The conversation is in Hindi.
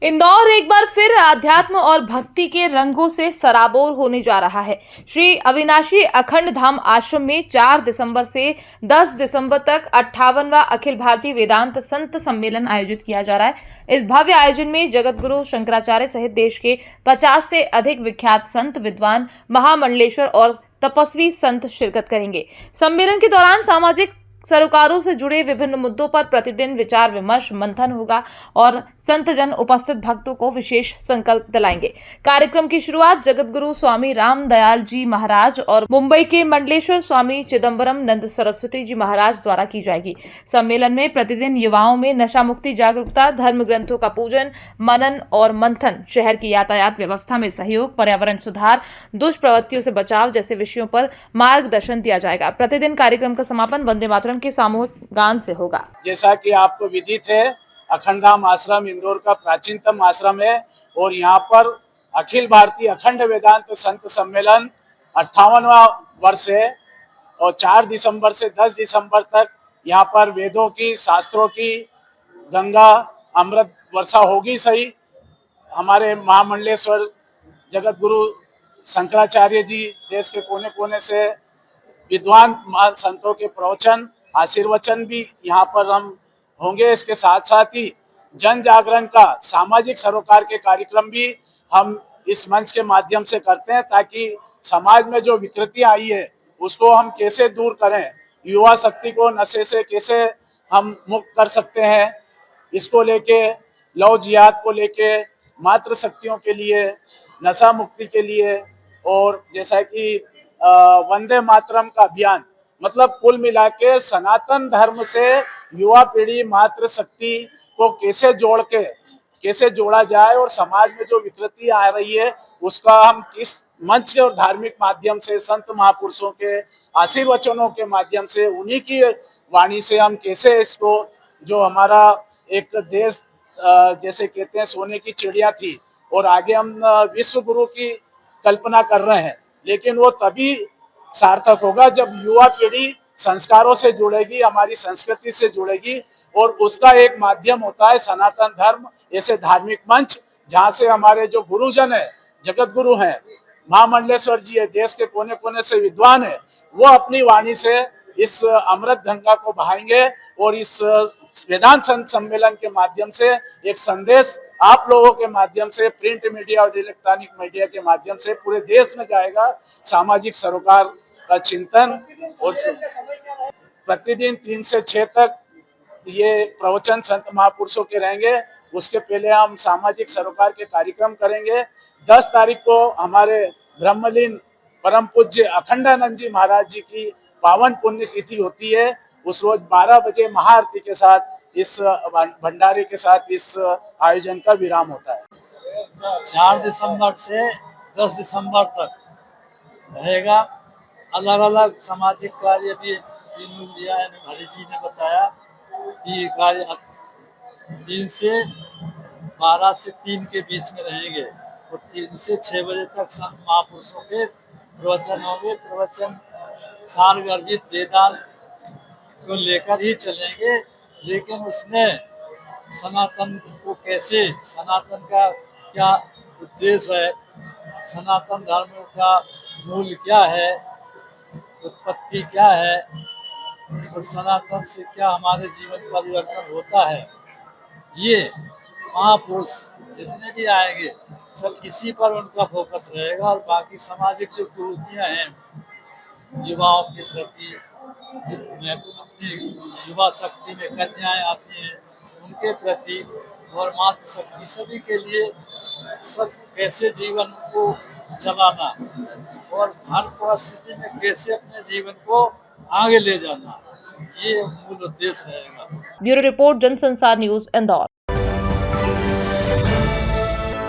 इंदौर एक बार फिर अध्यात्म और भक्ति के रंगों से सराबोर होने जा रहा है। श्री अविनाशी अखंड धाम आश्रम में 4 दिसंबर से 10 दिसंबर तक 58वां अखिल भारतीय वेदांत संत सम्मेलन आयोजित किया जा रहा है। इस भव्य आयोजन में जगत गुरु शंकराचार्य सहित देश के 50 से अधिक विख्यात संत, विद्वान, महामंडलेश्वर और तपस्वी संत शिरकत करेंगे। सम्मेलन के दौरान सामाजिक सरोकारों से जुड़े विभिन्न मुद्दों पर प्रतिदिन विचार विमर्श मंथन होगा और संत जन उपस्थित भक्तों को विशेष संकल्प दिलाएंगे। कार्यक्रम की शुरुआत जगत गुरु स्वामी राम दयाल जी महाराज और मुंबई के मंडलेश्वर स्वामी चिदम्बरम नंद सरस्वती जी महाराज द्वारा की जाएगी। सम्मेलन में प्रतिदिन युवाओं में नशा मुक्ति जागरूकता, धर्म ग्रंथों का पूजन, मनन और मंथन, शहर की यातायात व्यवस्था में सहयोग, पर्यावरण सुधार, दुष्प्रवृत्तियों से बचाव जैसे विषयों पर मार्गदर्शन दिया जाएगा। प्रतिदिन कार्यक्रम का समापन वंदे मातरम के सामूहिक गान से होगा। जैसा कि आपको विदित है, अखंडधाम आश्रम इंदौर का प्राचीनतम आश्रम है और यहाँ पर अखिल भारतीय अखंड वेदांत संत सम्मेलन 58वां वर्ष है और 4 दिसंबर से 10 दिसंबर तक यहाँ पर वेदों की, शास्त्रों की गंगा अमृत वर्षा होगी। सही, हमारे महामंडलेश्वर जगत गुरु शंकराचार्य जी देश के कोने कोने से विद्वान महान संतों के प्रवचन, आशीर्वचन भी यहाँ पर हम होंगे। इसके साथ साथ ही जन जागरण का सामाजिक सरोकार के कार्यक्रम भी हम इस मंच के माध्यम से करते हैं ताकि समाज में जो विकृति आई है उसको हम कैसे दूर करें, युवा शक्ति को नशे से कैसे हम मुक्त कर सकते हैं, इसको लेके लव जिहाद को लेके, मातृ शक्तियों के लिए, नशा मुक्ति के लिए और जैसा कि वंदे मातरम का अभियान, मतलब कुल मिला के सनातन धर्म से युवा पीढ़ी मातृ शक्ति को कैसे जोड़ा जाए और समाज में जो विकृति आ रही है उसका हम किस मंच और धार्मिक माध्यम से, संत महापुरुषों के आशीर्वचनों के माध्यम से, उन्हीं की वाणी से हम कैसे इसको, जो हमारा एक देश जैसे कहते हैं सोने की चिड़िया थी और आगे हम विश्व गुरु की कल्पना कर रहे हैं, लेकिन वो तभी सार्थक होगा जब युवा पीढ़ी संस्कारों से जुड़ेगी, हमारी संस्कृति से जुड़ेगी और उसका एक माध्यम होता है सनातन धर्म, ऐसे धार्मिक मंच जहाँ से हमारे जो गुरुजन है, जगत गुरु हैं, महामंडलेश्वर जी है, देश के कोने कोने से विद्वान है, वो अपनी वाणी से इस अमृत गंगा को बहाएंगे और इस वेदांत संत सम्मेलन के माध्यम से एक संदेश आप लोगों के माध्यम से, प्रिंट मीडिया और इलेक्ट्रॉनिक मीडिया के माध्यम से पूरे देश में जाएगा। सामाजिक सरोकार का चिंतन और प्रतिदिन 3 से 6 तक ये प्रवचन संत महापुरुषों के रहेंगे। उसके पहले हम सामाजिक सरोकार के कार्यक्रम करेंगे। 10 तारीख को हमारे ब्रह्मलीन परम पूज्य अखंडानंद जी महाराज जी की पावन पुण्य तिथि होती है। उस रोज 12 बजे महाआरती के साथ, इस भंडारे के साथ इस आयोजन का विराम होता है। 4 दिसंबर से 10 दिसंबर तक रहेगा। अलग अलग सामाजिक कार्य भी तीनों लिया है। हरि जी ने बताया कि कार्य 3 से 12 से 3 के बीच में रहेंगे और 3 से 6 बजे तक संत महापुरुषों के प्रवचन होंगे। प्रवचन सारगर्भित वेदांत को लेकर ही चलेंगे, लेकिन उसमें सनातन को कैसे, सनातन का क्या उद्देश्य है, सनातन धर्म का मूल क्या है, उत्पत्ति क्या है और सनातन से क्या हमारे जीवन परिवर्तन होता है, ये महापुरुष जितने भी आएंगे सब इसी पर उनका फोकस रहेगा। और बाकी सामाजिक जो कुरीतियाँ हैं युवाओं के प्रति, अपनी युवा शक्ति में कन्याएं आती हैं उनके प्रति और मातृ शक्ति, सभी के लिए सब कैसे जीवन को चलाना और हर परिस्थिति में कैसे अपने जीवन को आगे ले जाना, ये मूल उद्देश्य रहेगा। Bureau report, Jansansar news, Indore.